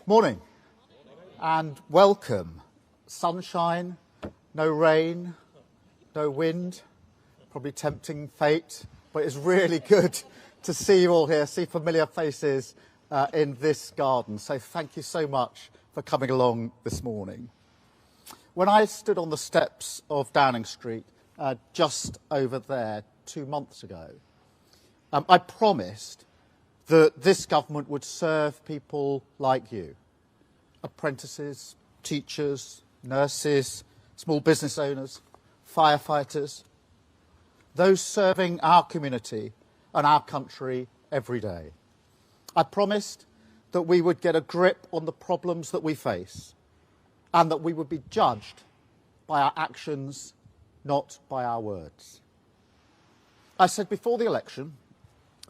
Morning and welcome. Sunshine, no rain, no wind, probably tempting fate, but it's really good to see you all here, see familiar faces in this garden. So thank you so much for coming along this morning. When I stood on the steps of Downing Street just over there 2 months ago, I promised that this government would serve people like you, apprentices, teachers, nurses, small business owners, firefighters, those serving our community and our country every day. I promised that we would get a grip on the problems that we face and that we would be judged by our actions, not by our words. I said before the election,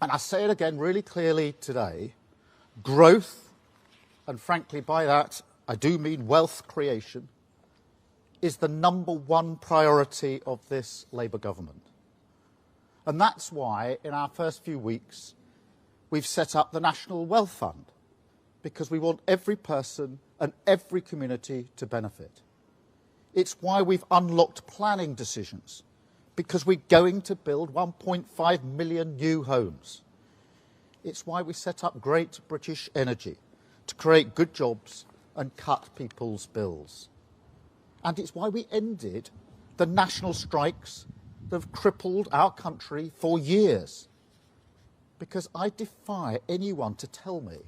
and I say it again really clearly today, growth, and frankly by that I do mean wealth creation, is the number one priority of this Labour government. And that's why in our first few weeks we've set up the National Wealth Fund, because we want every person and every community to benefit. It's why we've unlocked planning decisions, because we're going to build 1.5 million new homes. It's why we set up Great British Energy to create good jobs and cut people's bills. And it's why we ended the national strikes that have crippled our country for years. Because I defy anyone to tell me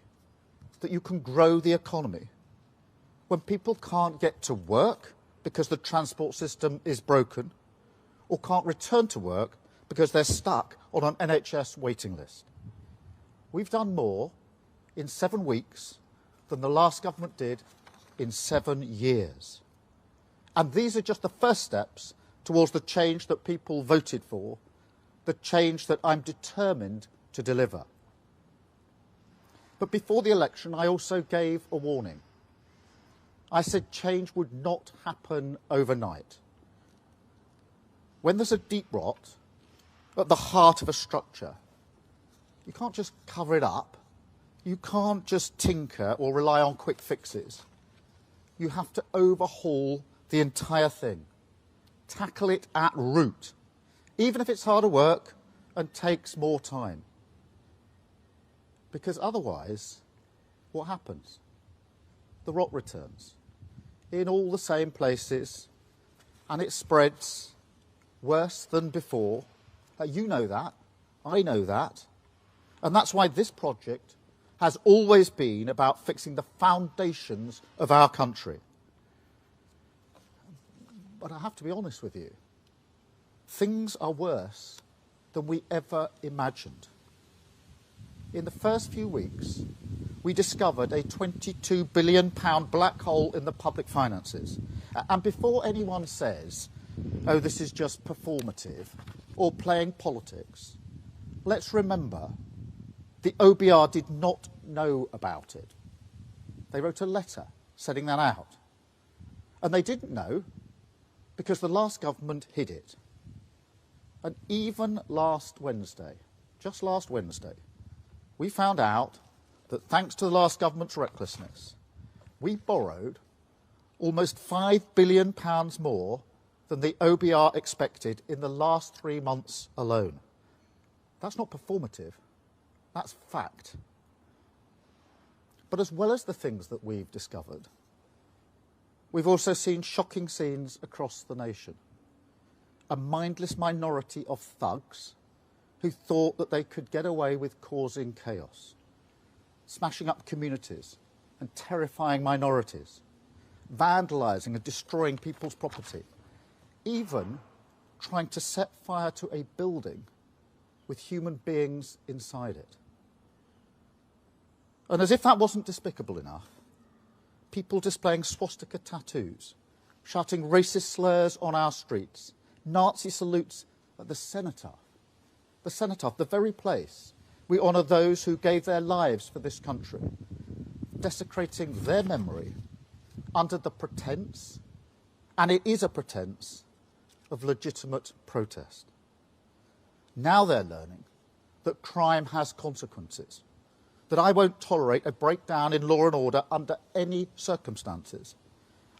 that you can grow the economy when people can't get to work because the transport system is broken, or can't return to work because they're stuck on an NHS waiting list. We've done more in 7 weeks than the last government did in 7 years. And these are just the first steps towards the change that people voted for, the change that I'm determined to deliver. But before the election, I also gave a warning. I said change would not happen overnight. When there's a deep rot at the heart of a structure, you can't just cover it up. You can't just tinker or rely on quick fixes. You have to overhaul the entire thing. Tackle it at root, even if it's harder work and takes more time. Because otherwise, what happens? The rot returns in all the same places, and it spreads worse than before. You know that. I know that. And that's why this project has always been about fixing the foundations of our country. But I have to be honest with you. Things are worse than we ever imagined. In the first few weeks, we discovered a £22 billion black hole in the public finances. And before anyone says, oh, this is just performative or playing politics, let's remember the OBR did not know about it. They wrote a letter setting that out. And they didn't know because the last government hid it. And even last Wednesday, just last Wednesday, we found out that thanks to the last government's recklessness, we borrowed almost £5 billion more than the OBR expected in the last 3 months alone. That's not performative, that's fact. But as well as the things that we've discovered, we've also seen shocking scenes across the nation. A mindless minority of thugs who thought that they could get away with causing chaos, smashing up communities and terrifying minorities, vandalising and destroying people's property, even trying to set fire to a building with human beings inside it. And as if that wasn't despicable enough, people displaying swastika tattoos, shouting racist slurs on our streets, Nazi salutes at the cenotaph, the very place we honour those who gave their lives for this country, desecrating their memory under the pretence, and it is a pretence, of legitimate protest. Now they're learning that crime has consequences, that I won't tolerate a breakdown in law and order under any circumstances.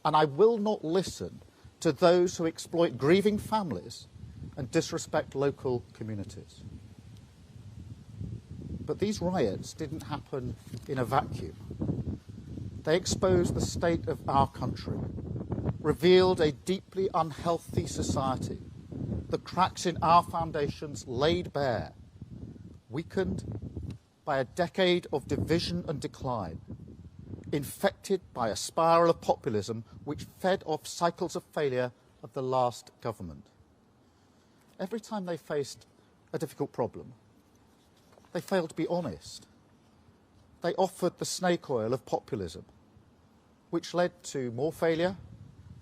And I will not listen to those who exploit grieving families and disrespect local communities. But these riots didn't happen in a vacuum. They exposed the state of our country, revealed a deeply unhealthy society, the cracks in our foundations laid bare, weakened by a decade of division and decline, infected by a spiral of populism which fed off cycles of failure of the last government. Every time they faced a difficult problem, they failed to be honest. They offered the snake oil of populism, which led to more failure,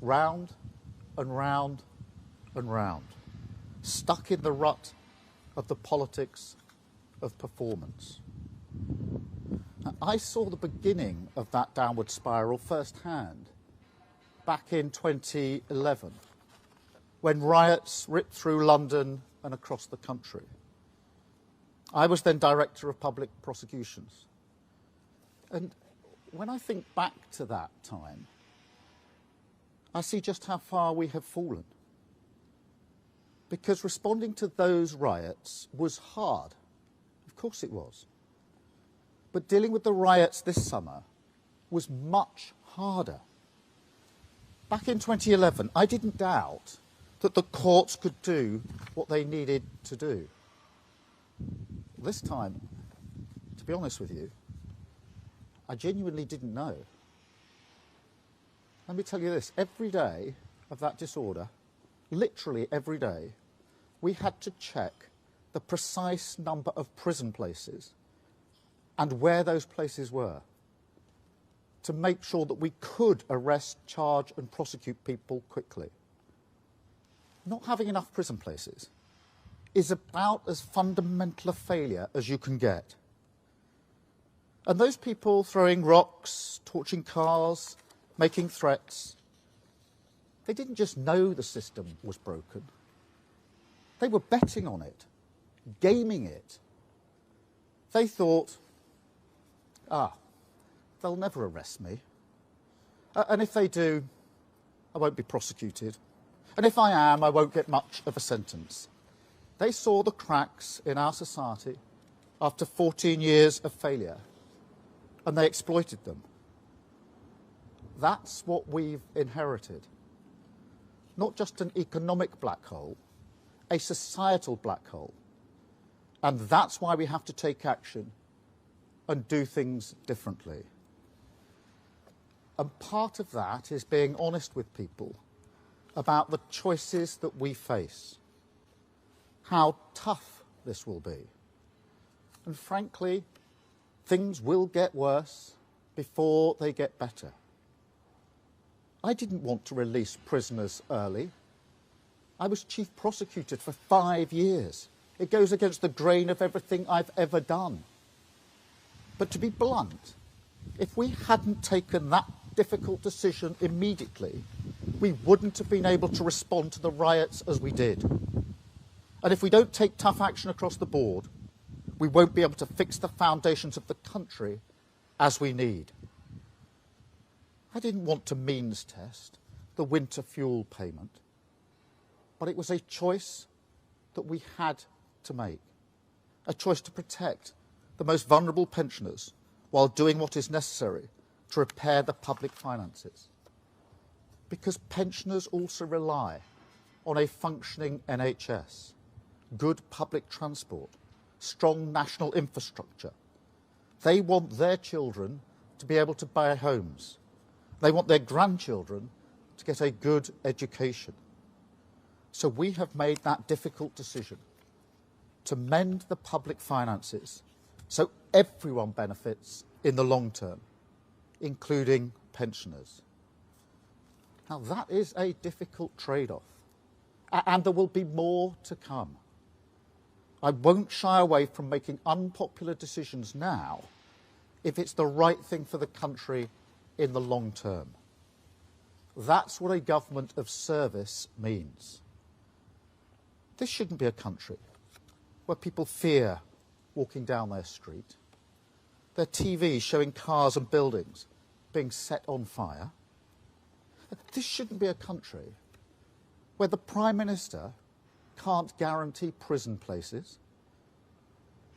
round and round and round, stuck in the rut of the politics of performance. Now, I saw the beginning of that downward spiral firsthand back in 2011, when riots ripped through London and across the country. I was then Director of Public Prosecutions. And when I think back to that time, I see just how far we have fallen. Because responding to those riots was hard. Of course it was. But dealing with the riots this summer was much harder. Back in 2011, I didn't doubt that the courts could do what they needed to do. This time, to be honest with you, I genuinely didn't know. Let me tell you this, every day of that disorder, literally every day, we had to check the precise number of prison places and where those places were to make sure that we could arrest, charge and prosecute people quickly. Not having enough prison places is about as fundamental a failure as you can get. And those people throwing rocks, torching cars, making threats, they didn't just know the system was broken. They were betting on it, gaming it. They thought, they'll never arrest me. And if they do, I won't be prosecuted. And if I am, I won't get much of a sentence. They saw the cracks in our society after 14 years of failure, and they exploited them. That's what we've inherited. Not just an economic black hole, a societal black hole. And that's why we have to take action and do things differently. And part of that is being honest with people about the choices that we face, how tough this will be. And frankly, things will get worse before they get better. I didn't want to release prisoners early. I was chief prosecutor for 5 years. It goes against the grain of everything I've ever done. But to be blunt, if we hadn't taken that difficult decision immediately, we wouldn't have been able to respond to the riots as we did. And if we don't take tough action across the board, we won't be able to fix the foundations of the country as we need. I didn't want to means test the winter fuel payment, but it was a choice that we had to make, a choice to protect the most vulnerable pensioners while doing what is necessary to repair the public finances. Because pensioners also rely on a functioning NHS, good public transport, strong national infrastructure. They want their children to be able to buy homes. They want their grandchildren to get a good education. So we have made that difficult decision to mend the public finances so everyone benefits in the long term, including pensioners. Now that is a difficult trade-off, and there will be more to come. I won't shy away from making unpopular decisions now if it's the right thing for the country in the long term. That's what a government of service means. This shouldn't be a country where people fear walking down their street. their TVs showing cars and buildings being set on fire. This shouldn't be a country where the Prime Minister can't guarantee prison places.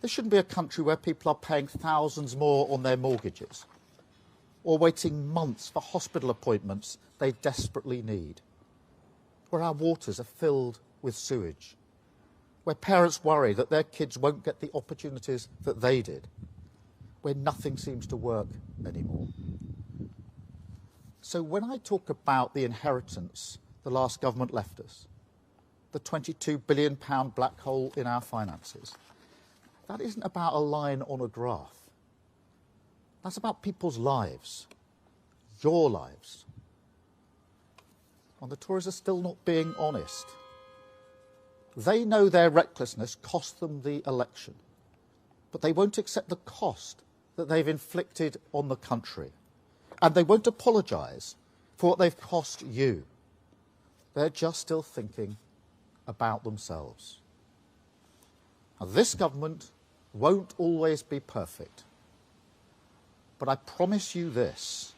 This shouldn't be a country where people are paying thousands more on their mortgages or waiting months for hospital appointments they desperately need, where our waters are filled with sewage, where parents worry that their kids won't get the opportunities that they did, where nothing seems to work anymore. So when I talk about the inheritance the last government left us, the £22 billion black hole in our finances, that isn't about a line on a graph. That's about people's lives, your lives. And the Tories are still not being honest. They know their recklessness cost them the election, but they won't accept the cost that they've inflicted on the country. And they won't apologise for what they've cost you. They're just still thinking about themselves. Now, this government won't always be perfect. But I promise you this,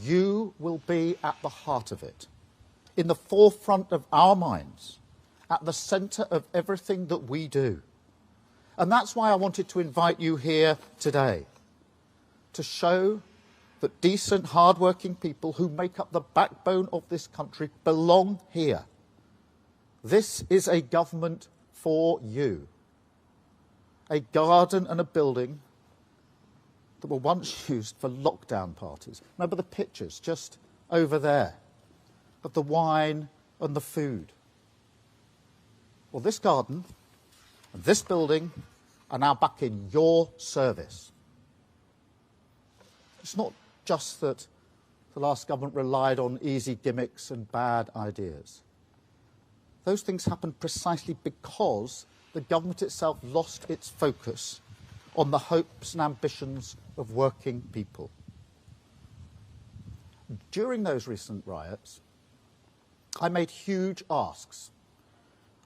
you will be at the heart of it, in the forefront of our minds, at the centre of everything that we do. And that's why I wanted to invite you here today, to show that decent, hard-working people who make up the backbone of this country belong here. This is a government for you. A garden and a building that were once used for lockdown parties. Remember the pictures just over there of the wine and the food. Well, this garden and this building are now back in your service. It's not just that the last government relied on easy gimmicks and bad ideas. Those things happened precisely because the government itself lost its focus on the hopes and ambitions of working people. During those recent riots, I made huge asks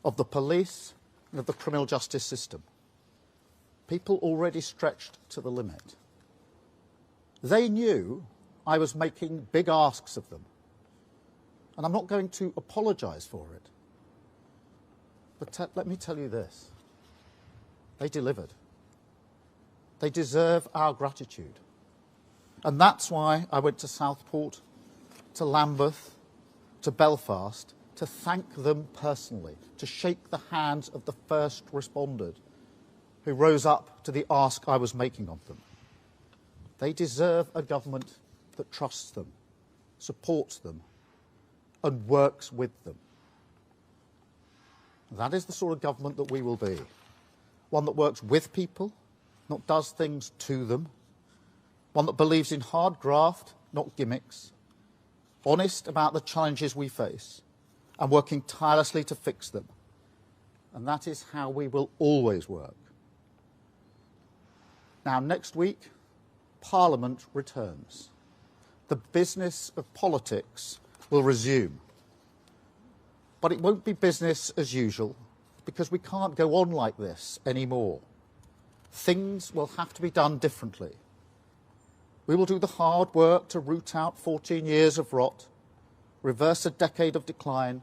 of the police and of the criminal justice system. People already stretched to the limit. They knew I was making big asks of them, and I'm not going to apologise for it. But let me tell you this, they delivered. They deserve our gratitude. And that's why I went to Southport, to Lambeth, to Belfast, to thank them personally, to shake the hands of the first responders who rose up to the ask I was making of them. They deserve a government that trusts them, supports them, and works with them. That is the sort of government that we will be. One that works with people, not does things to them. One that believes in hard graft, not gimmicks. Honest about the challenges we face and working tirelessly to fix them. And that is how we will always work. Now, next week, Parliament returns. The business of politics will resume. But it won't be business as usual, because we can't go on like this anymore. Things will have to be done differently. We will do the hard work to root out 14 years of rot, reverse a decade of decline,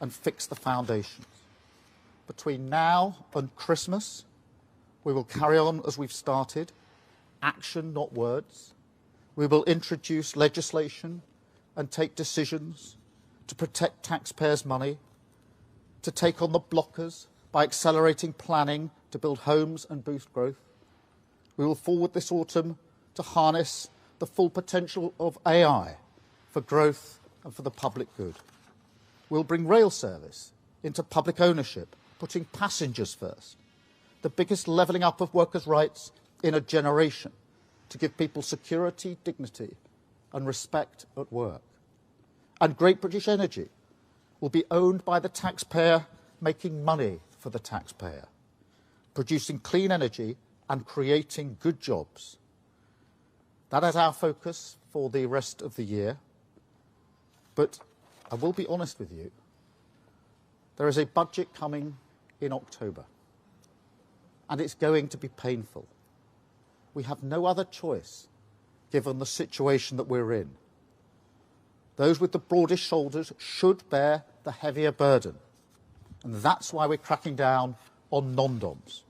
and fix the foundations. Between now and Christmas, we will carry on as we've started, action, not words. We will introduce legislation and take decisions to protect taxpayers' money, to take on the blockers by accelerating planning to build homes and boost growth. We will forward this autumn to harness the full potential of AI for growth and for the public good. We'll bring rail service into public ownership, putting passengers first. The biggest levelling up of workers' rights in a generation to give people security, dignity and respect at work. And Great British Energy will be owned by the taxpayer, making money for the taxpayer, producing clean energy and creating good jobs. That is our focus for the rest of the year. But I will be honest with you, there is a budget coming in October, and it's going to be painful. we have no other choice given the situation that we're in. Those with the broadest shoulders should bear the heavier burden. And that's why we're cracking down on non-doms.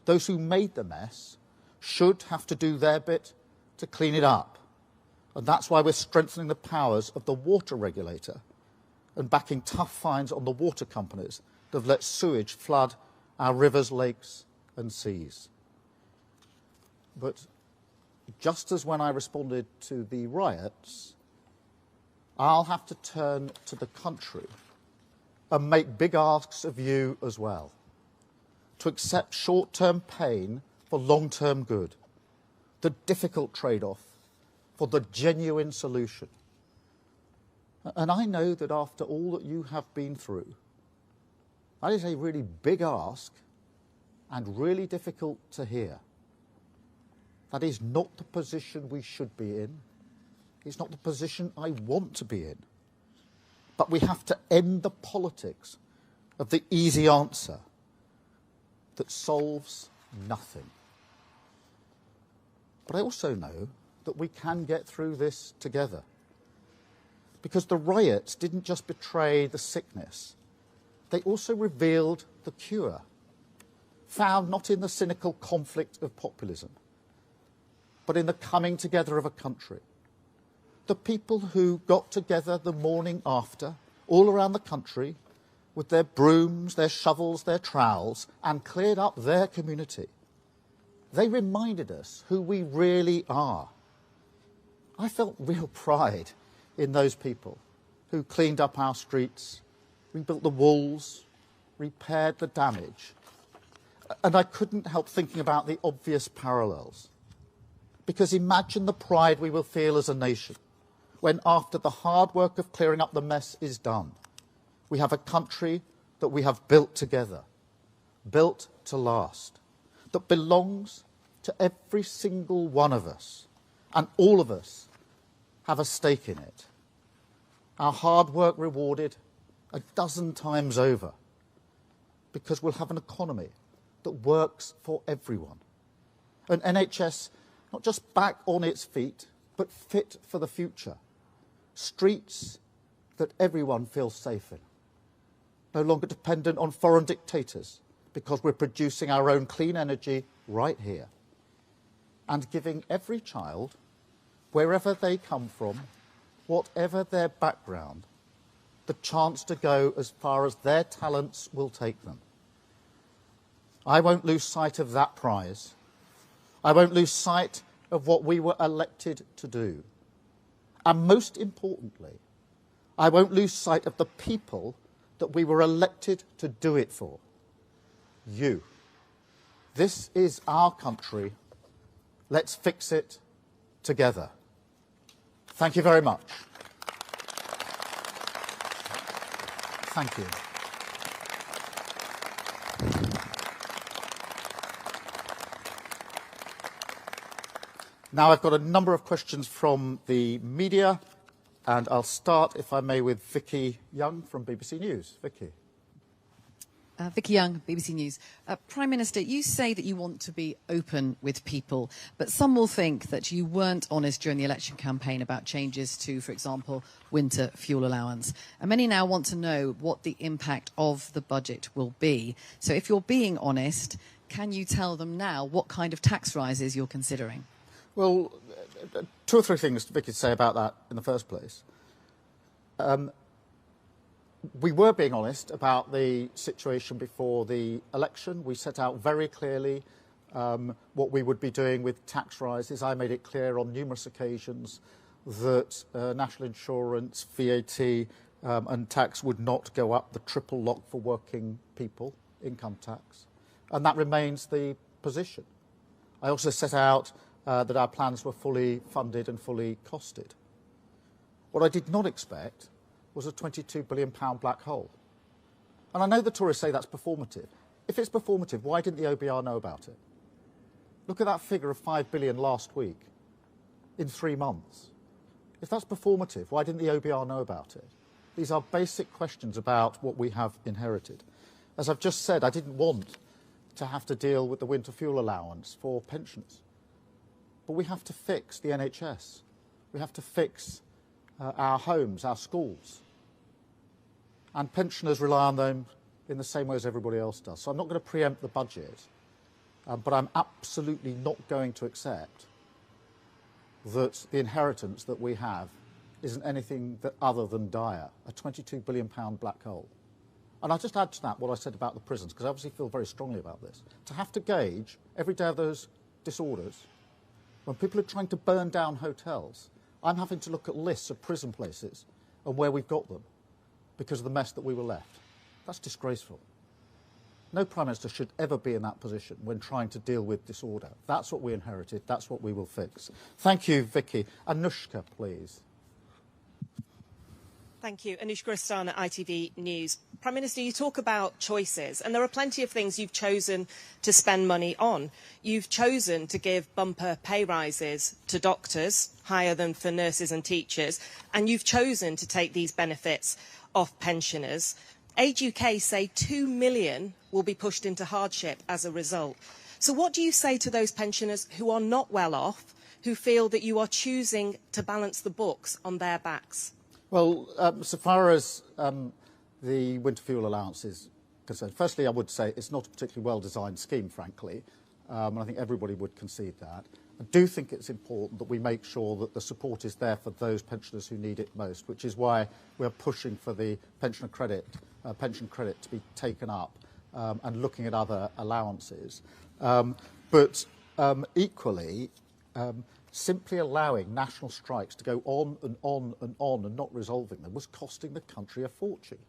Those who made the mess should have to do their bit to clean it up. And that's why we're strengthening the powers of the water regulator and backing tough fines on the water companies that have let sewage flood our rivers, lakes and seas. But just as when I responded to the riots, I'll have to turn to the country and make big asks of you as well, to accept short-term pain for long-term good, the difficult trade-off for the genuine solution. And I know that after all that you have been through, that is a really big ask and really difficult to hear. That is not the position we should be in. It's not the position I want to be in. But we have to end the politics of the easy answer that solves nothing. But I also know that we can get through this together. Because the riots didn't just betray the sickness, they also revealed the cure, found not in the cynical conflict of populism, but in the coming together of a country. The people who got together the morning after, all around the country, with their brooms, their shovels, their trowels, and cleared up their community. They reminded us who we really are. I felt real pride in those people who cleaned up our streets, rebuilt the walls, repaired the damage. And I couldn't help thinking about the obvious parallels. Because imagine the pride we will feel as a nation when, after the hard work of clearing up the mess is done, we have a country that we have built together, built to last, that belongs to every single one of us, and all of us have a stake in it. Our hard work rewarded a dozen times over, because we'll have an economy that works for everyone. An NHS not just back on its feet, but fit for the future. Streets that everyone feels safe in. No longer dependent on foreign dictators, because we're producing our own clean energy right here. And giving every child, wherever they come from, whatever their background, the chance to go as far as their talents will take them. I won't lose sight of that prize. I won't lose sight of what we were elected to do. And most importantly, I won't lose sight of the people that we were elected to do it for. You. This is our country. Let's fix it together. Thank you very much. Thank you. Now I've got a number of questions from the media, and I'll start, if I may, with Vicky Young from BBC News. Vicky. Vicky Young, BBC News. Prime Minister, you say that you want to be open with people, but some will think that you weren't honest during the election campaign about changes to, for example, winter fuel allowance. And many now want to know what the impact of the budget will be. So if you're being honest, can you tell them now what kind of tax rises you're considering? Well, two or three things Vicky to say about that in the first place. We were being honest about the situation before the election. We set out very clearly what we would be doing with tax rises. I made it clear on numerous occasions that national insurance, VAT and tax would not go up, the triple lock for working people, income tax. And that remains the position. I also set out that our plans were fully funded and fully costed. What I did not expect was a £22 billion black hole. And I know the Tories say that's performative. If it's performative, why didn't the OBR know about it? Look at that figure of £5 billion last week, in 3 months. If that's performative, why didn't the OBR know about it? These are basic questions about what we have inherited. As I've just said, I didn't want to have to deal with the winter fuel allowance for pensioners. but we have to fix the NHS. We have to fix our homes, our schools. And pensioners rely on them in the same way as everybody else does. So I'm not going to preempt the budget, but I'm absolutely not going to accept that the inheritance that we have isn't anything other than dire, a £22 billion black hole. And I'll just add to that what I said about the prisons, because I obviously feel very strongly about this. To have to gauge every day of those disorders, when people are trying to burn down hotels, I'm having to look at lists of prison places and where we've got them because of the mess that we were left. That's disgraceful. No Prime Minister should ever be in that position when trying to deal with disorder. That's what we inherited. That's what we will fix. Thank you, Vicky. Anushka, please. Thank you. Anushka Rastana, ITV News. Prime Minister, you talk about choices, and there are plenty of things you've chosen to spend money on. You've chosen to give bumper pay rises to doctors, higher than for nurses and teachers, and you've chosen to take these benefits off pensioners. Age UK say 2 million will be pushed into hardship as a result. So what do you say to those pensioners who are not well off, who feel that you are choosing to balance the books on their backs? Well, so far as the winter fuel allowance is concerned, firstly, I would say it's not a particularly well-designed scheme, frankly, and I think everybody would concede that. I do think it's important that we make sure that the support is there for those pensioners who need it most, which is why we're pushing for the pension credit to be taken up and looking at other allowances. But equally, simply allowing national strikes to go on and on and on and not resolving them was costing the country a fortune.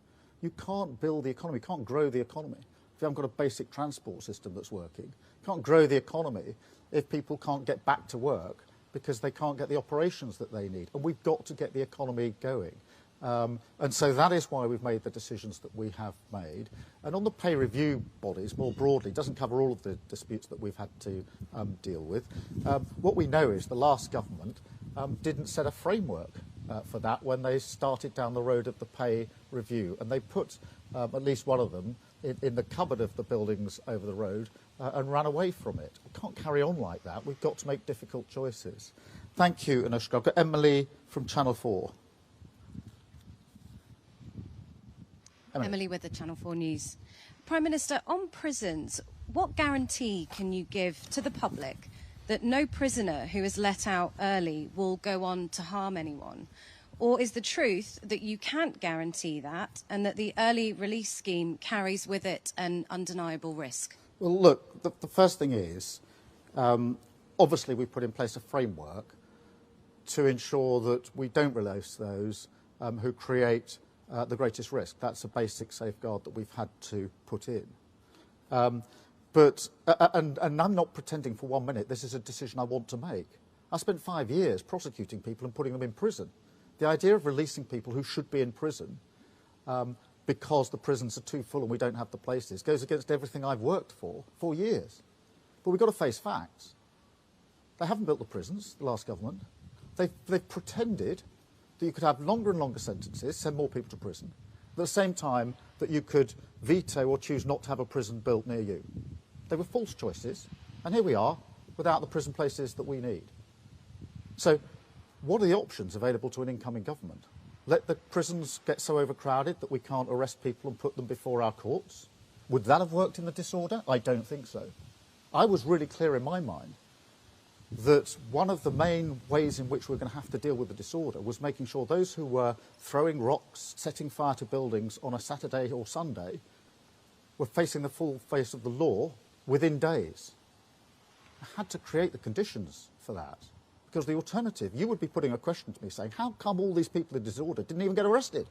You can't build the economy, you can't grow the economy if you haven't got a basic transport system that's working. You can't grow the economy if people can't get back to work because they can't get the operations that they need. And we've got to get the economy going. And so that is why we've made the decisions that we have made. And on the pay review bodies, more broadly, doesn't cover all of the disputes that we've had to deal with. What we know is the last government didn't set a framework for that when they started down the road of the pay review. And they put at least one of them in the cupboard of the buildings over the road and ran away from it. We can't carry on like that. We've got to make difficult choices. Thank you, Anushka. I've got Emily from Channel 4. Emily with the Channel 4 News. Prime Minister, on prisons, what guarantee can you give to the public that no prisoner who is let out early will go on to harm anyone? Or is the truth that you can't guarantee that and that the early release scheme carries with it an undeniable risk? Well, look, the first thing is, obviously we put in place a framework to ensure that we don't release those who create the greatest risk. That's a basic safeguard that we've had to put in. And I'm not pretending for 1 minute this is a decision I want to make. I spent 5 years prosecuting people and putting them in prison. The idea of releasing people who should be in prison because the prisons are too full and we don't have the places goes against everything I've worked for years. But we've got to face facts. They haven't built the prisons, the last government. They've pretended that you could have longer and longer sentences, send more people to prison, at the same time that you could veto or choose not to have a prison built near you. They were false choices, and here we are, without the prison places that we need. So what are the options available to an incoming government? Let the prisons get so overcrowded that we can't arrest people and put them before our courts? Would that have worked in the disorder? I don't think so. I was really clear in my mind that one of the main ways in which we're going to have to deal with the disorder was making sure those who were throwing rocks, setting fire to buildings on a Saturday or Sunday were facing the full face of the law within days. I had to create the conditions for that, because the alternative, you would be putting a question to me saying, how come all these people in disorder didn't even get arrested,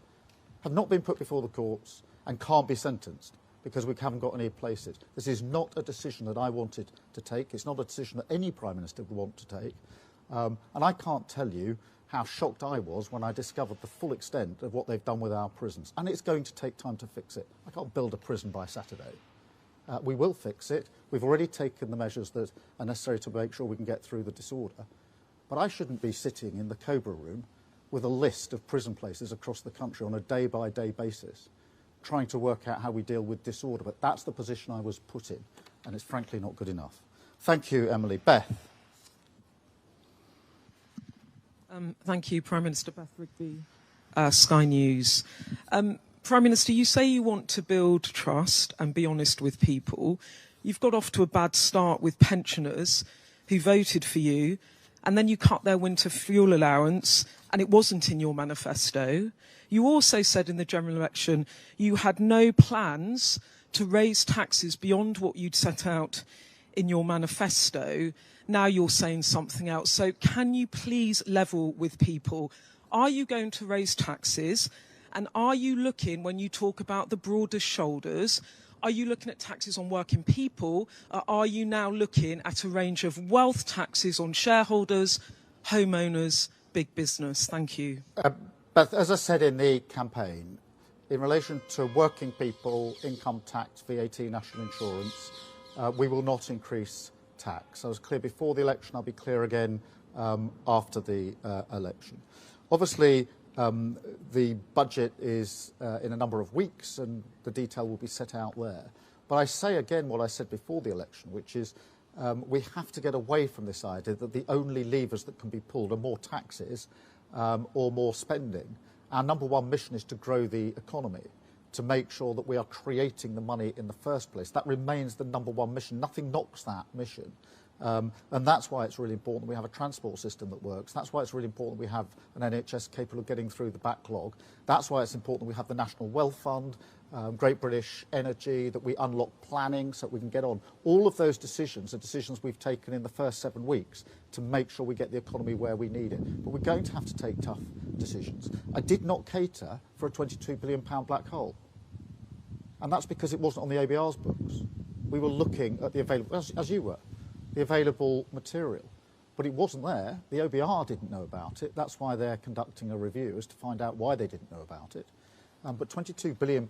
have not been put before the courts and can't be sentenced? Because we haven't got any places. This is not a decision that I wanted to take. It's not a decision that any Prime Minister would want to take. And I can't tell you how shocked I was when I discovered the full extent of what they've done with our prisons. And it's going to take time to fix it. I can't build a prison by Saturday. We will fix it. We've already taken the measures that are necessary to make sure we can get through the disorder. But I shouldn't be sitting in the Cobra room with a list of prison places across the country on a day-by-day basis, trying to work out how we deal with disorder. But that's the position I was put in, and it's frankly not good enough. Thank you, Emily. Beth. Thank you, Prime Minister. Beth Rigby, Sky News. Prime Minister, you say you want to build trust and be honest with people. You've got off to a bad start with pensioners who voted for you, and then you cut their winter fuel allowance, and it wasn't in your manifesto. You also said in the general election you had no plans to raise taxes beyond what you'd set out in your manifesto. Now you're saying something else. So can you please level with people? Are you going to raise taxes? And are you looking, when you talk about the broader shoulders, are you looking at taxes on working people? Or are you now looking at a range of wealth taxes on shareholders, homeowners, big business? Thank you. But as I said in the campaign, in relation to working people, income tax, VAT, national insurance, we will not increase tax. I was clear before the election, I'll be clear again after the election. Obviously, the budget is in a number of weeks and the detail will be set out there. But I say again what I said before the election, which is we have to get away from this idea that the only levers that can be pulled are more taxes or more spending. Our number one mission is to grow the economy, to make sure that we are creating the money in the first place. That remains the number one mission. Nothing knocks that mission. And that's why it's really important we have a transport system that works. That's why it's really important we have an NHS capable of getting through the backlog. That's why it's important we have the National Wealth Fund, Great British Energy, that we unlock planning so that we can get on. All of those decisions are decisions we've taken in the first 7 weeks to make sure we get the economy where we need it. But we're going to have to take tough decisions. I did not cater for a £22 billion black hole. And that's because it wasn't on the ABR's books. We were looking at the available, as you were, the available material. But it wasn't there. The OBR didn't know about it. That's why they're conducting a review, is to find out why they didn't know about it. But £22 billion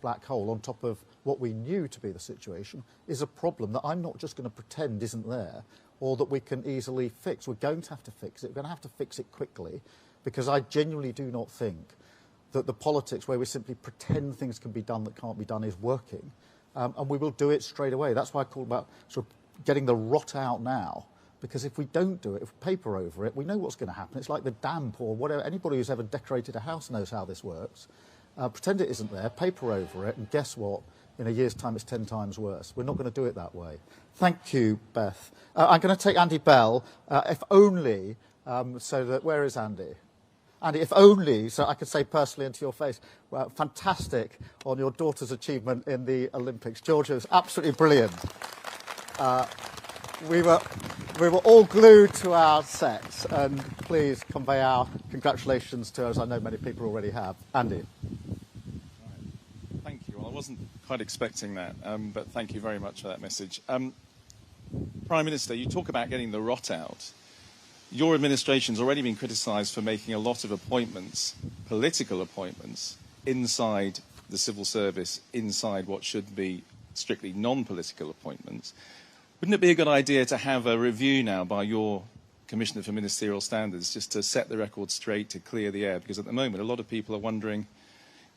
black hole on top of what we knew to be the situation is a problem that I'm not just going to pretend isn't there or that we can easily fix. We're going to have to fix it. We're going to have to fix it quickly, because I genuinely do not think that the politics where we simply pretend things can be done that can't be done is working. And we will do it straight away. That's why I call about sort of getting the rot out now. Because if we don't do it, if we paper over it, we know what's going to happen. It's like the damp or whatever. Anybody who's ever decorated a house knows how this works. Pretend it isn't there, paper over it, and guess what? In a year's time, it's 10 times worse. We're not going to do it that way. Thank you, Beth. I'm going to take Andy Bell, if only so that... Where is Andy? Andy, if only so I could say personally into your face, well, fantastic on your daughter's achievement in the Olympics. Georgia was absolutely brilliant. We were all glued to our sets, and please convey our congratulations to us. I know many people already have. Andy. Thank you. Well, I wasn't quite expecting that, but thank you very much for that message. Prime Minister, you talk about getting the rot out. Your administration's already been criticised for making a lot of appointments, political appointments, inside the civil service, inside what should be strictly non-political appointments. Wouldn't it be a good idea to have a review now by your Commissioner for Ministerial Standards, just to set the record straight, to clear the air? Because at the moment, a lot of people are wondering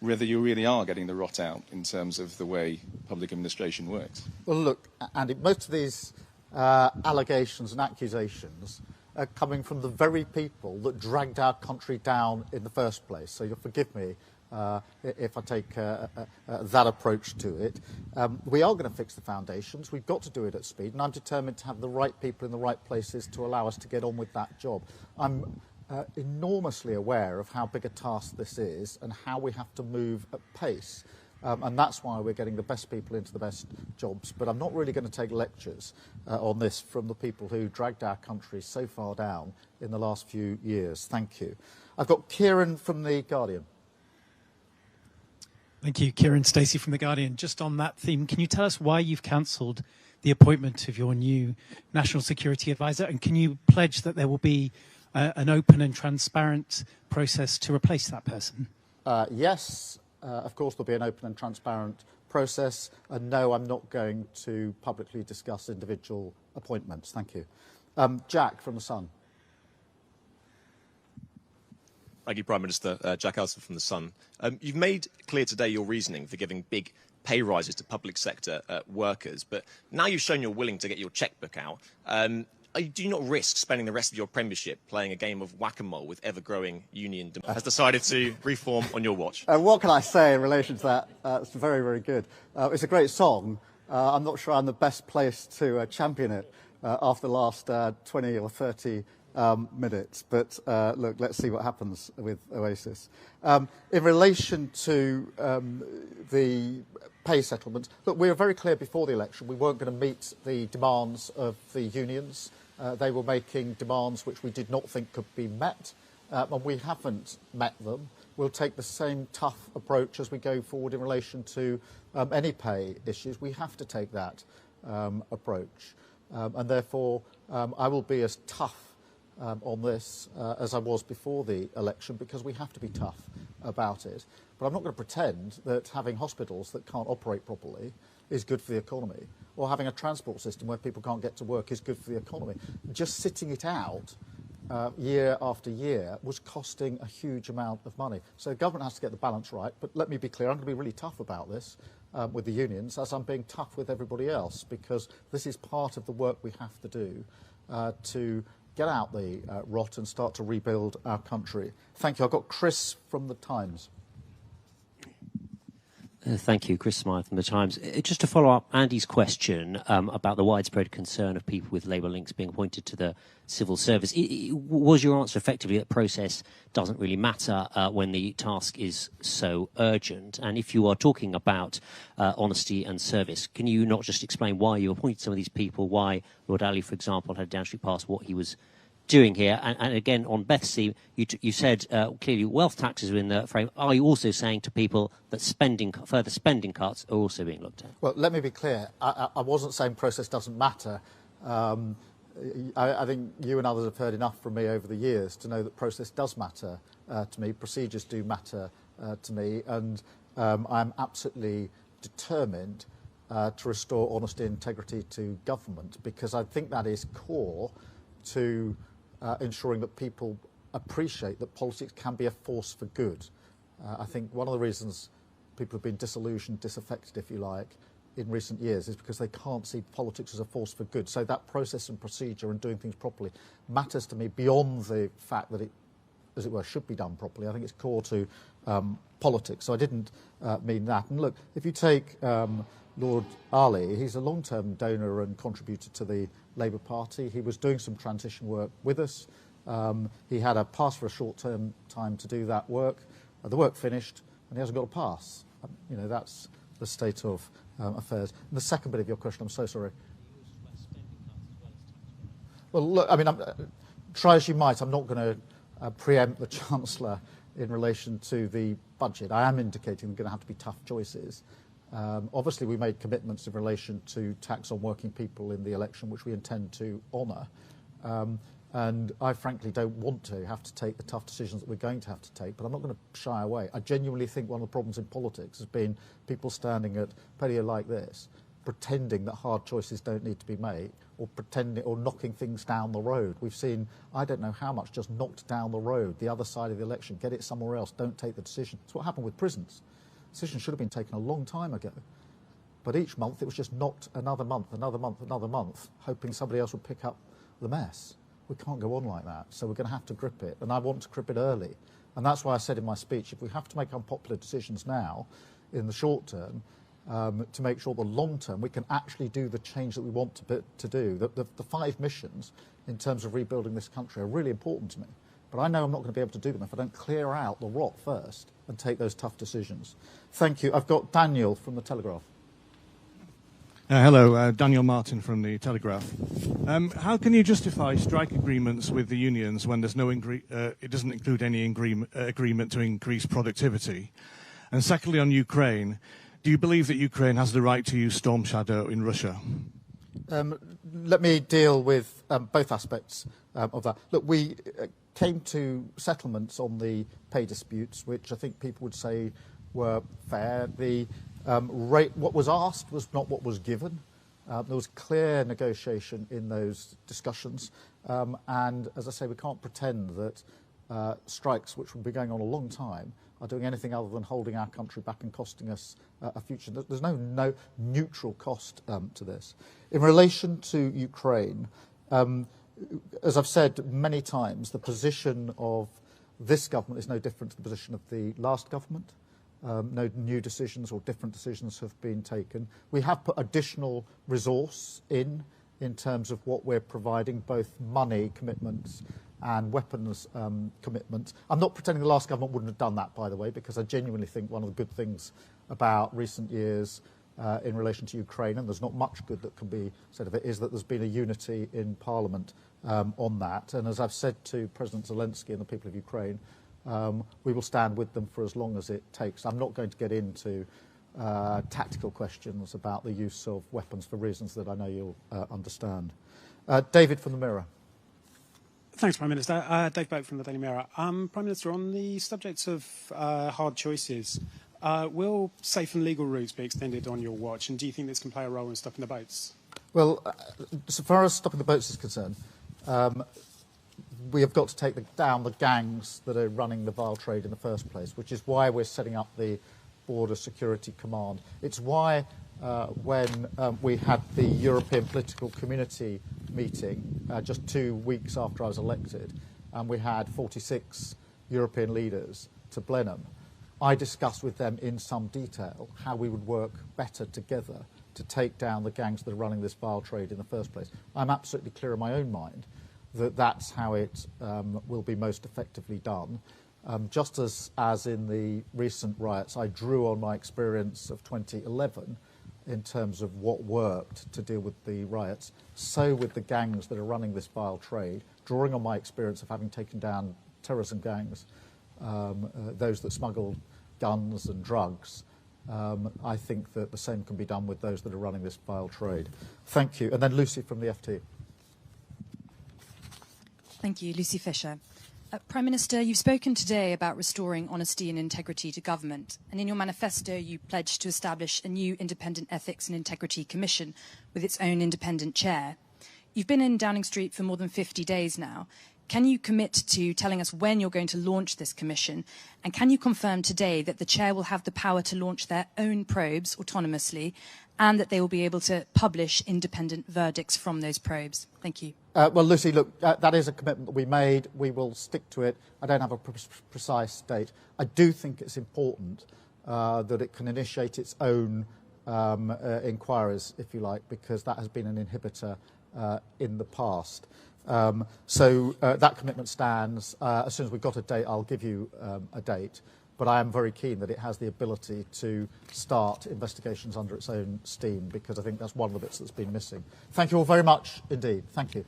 whether you really are getting the rot out in terms of the way public administration works. Well, look, Andy, most of these allegations and accusations are coming from the very people that dragged our country down in the first place. So you'll forgive me if I take that approach to it. We are going to fix the foundations. We've got to do it at speed, and I'm determined to have the right people in the right places to allow us to get on with that job. I'm enormously aware of how big a task this is and how we have to move at pace. And that's why we're getting the best people into the best jobs. But I'm not really going to take lectures on this from the people who dragged our country so far down in the last few years. Thank you. I've got Kieran from The Guardian. Thank you, Kieran Stacey from The Guardian. Just on that theme, can you tell us why you've cancelled the appointment of your new National Security Advisor? And can you pledge that there will be an open and transparent process to replace that person? Yes. Of course, there'll be an open and transparent process. And no, I'm not going to publicly discuss individual appointments. Thank you. Jack from The Sun. Thank you, Prime Minister. Jack Alston from The Sun. You've made clear today your reasoning for giving big pay rises to public sector workers, but now you've shown you're willing to get your chequebook out. do you not risk spending the rest of your premiership playing a game of whack-a-mole with ever-growing union demand? Has decided to reform on your watch. What can I say in relation to that? It's very, very good. It's a great song. I'm not sure I'm the best place to champion it after the last 20 or 30 minutes. But look, let's see what happens with Oasis. In relation to the pay settlement, look, we were very clear before the election we weren't going to meet the demands of the unions. They were making demands which we did not think could be met, and we haven't met them. We'll take the same tough approach as we go forward in relation to any pay issues. We have to take that approach, and therefore I will be as tough on this as I was before the election, because we have to be tough about it. But I'm not going to pretend that having hospitals that can't operate properly is good for the economy, or having a transport system where people can't get to work is good for the economy. Just sitting it out year after year was costing a huge amount of money. So the government has to get the balance right. But let me be clear, I'm going to be really tough about this with the unions, as I'm being tough with everybody else, because this is part of the work we have to do to get out the rot and start to rebuild our country. Thank you. I've got Chris from The Times. Thank you, Chris Smythe from The Times. Just to follow up Andy's question about the widespread concern of people with Labour links being appointed to the civil service, was your answer effectively that process doesn't really matter when the task is so urgent? And if you are talking about honesty and service, can you not just explain why you appointed some of these people, why Lord Ali, for example, had a down street pass, what he was doing here? And again, on Beth's theme, you said clearly wealth taxes were in the frame. Are you also saying to people that further spending cuts are also being looked at? Well, let me be clear. I wasn't saying process doesn't matter. I think you and others have heard enough from me over the years to know that process does matter to me. Procedures do matter to me. And I'm absolutely determined to restore honesty and integrity to government, because I think that is core to ensuring that people appreciate that politics can be a force for good. I think one of the reasons people have been disillusioned, disaffected, if you like, in recent years is because they can't see politics as a force for good. So that process and procedure and doing things properly matters to me beyond the fact that it, as it were, should be done properly. I think it's core to politics. So I didn't mean that. And look, if you take Lord Ali, he's a long-term donor and contributor to the Labour Party. He was doing some transition work with us. He had a pass for a short-term time to do that work. The work finished, and he hasn't got a pass. You know, that's the state of affairs. And the second bit of your question, I'm so sorry. Well, look, I mean, try as you might, I'm not going to preempt the Chancellor in relation to the budget. I am indicating there are going to have to be tough choices. Obviously, we made commitments in relation to tax on working people in the election, which we intend to honour. And I frankly don't want to have to take the tough decisions that we're going to have to take, but I'm not going to shy away. I genuinely think one of the problems in politics has been people standing at a podium like this, pretending that hard choices don't need to be made, or pretending or knocking things down the road. We've seen, I don't know how much, just knocked down the road, the other side of the election. Get it somewhere else. Don't take the decision. That's what happened with prisons. Decision should have been taken a long time ago. But each month it was just knocked another month, another month, another month, hoping somebody else would pick up the mess. We can't go on like that. So we're going to have to grip it. And I want to grip it early. And that's why I said in my speech, if we have to make unpopular decisions now, in the short term, to make sure the long term we can actually do the change that we want to do. The 5 missions in terms of rebuilding this country are really important to me. But I know I'm not going to be able to do them if I don't clear out the rot first and take those tough decisions. Thank you. I've got Daniel from The Telegraph. Hello, Daniel Martin from The Telegraph. How can you justify strike agreements with the unions when there's no it doesn't include any agreement to increase productivity? And secondly, on Ukraine, do you believe that Ukraine has the right to use Storm Shadow in Russia? Let me deal with both aspects of that. Look, we came to settlements on the pay disputes, which I think people would say were fair. The rate, what was asked was not what was given. There was clear negotiation in those discussions. And as I say, we can't pretend that strikes, which would be going on a long time, are doing anything other than holding our country back and costing us a future. There's no neutral cost to this. In relation to Ukraine, as I've said many times, the position of this government is no different to the position of the last government. No new decisions or different decisions have been taken. We have put additional resource in terms of what we're providing, both money commitments and weapons commitments. I'm not pretending the last government wouldn't have done that, by the way, because I genuinely think one of the good things about recent years in relation to Ukraine, and there's not much good that can be said of it, is that there's been a unity in Parliament on that. And as I've said to President Zelensky and the people of Ukraine, we will stand with them for as long as it takes. I'm not going to get into tactical questions about the use of weapons for reasons that I know you'll understand. David from the Mirror. Thanks, Prime Minister. Dave Boat from the Daily Mirror. Prime Minister, on the subject of hard choices, will safe and legal routes be extended on your watch, and do you think this can play a role in stopping the boats? Well, so far as stopping the boats is concerned, we have got to take down the gangs that are running the vile trade in the first place, which is why we're setting up the Border Security Command. It's why when we had the European Political Community meeting just 2 weeks after I was elected, and we had 46 European leaders to Blenheim, I discussed with them in some detail how we would work better together to take down the gangs that are running this vile trade in the first place. I'm absolutely clear in my own mind that that's how it will be most effectively done. Just as in the recent riots, I drew on my experience of 2011 in terms of what worked to deal with the riots, so with the gangs that are running this vile trade, drawing on my experience of having taken down terrorism gangs, those that smuggle guns and drugs, I think that the same can be done with those that are running this vile trade. Thank you. And then Lucy from the FT. Thank you, Lucy Fisher. Prime Minister, you've spoken today about restoring honesty and integrity to government, and in your manifesto you pledged to establish a new independent ethics and integrity commission with its own independent chair. You've been in Downing Street for more than 50 days now. Can you commit to telling us when you're going to launch this commission? And can you confirm today that the chair will have the power to launch their own probes autonomously, and that they will be able to publish independent verdicts from those probes? Thank you. Well, Lucy, look, that is a commitment that we made. We will stick to it. I don't have a precise date. I do think it's important that it can initiate its own inquiries, if you like, because that has been an inhibitor in the past. So that commitment stands. As soon as we've got a date, I'll give you a date. But I am very keen that it has the ability to start investigations under its own steam, because I think that's one of the bits that's been missing. Thank you all very much indeed. Thank you.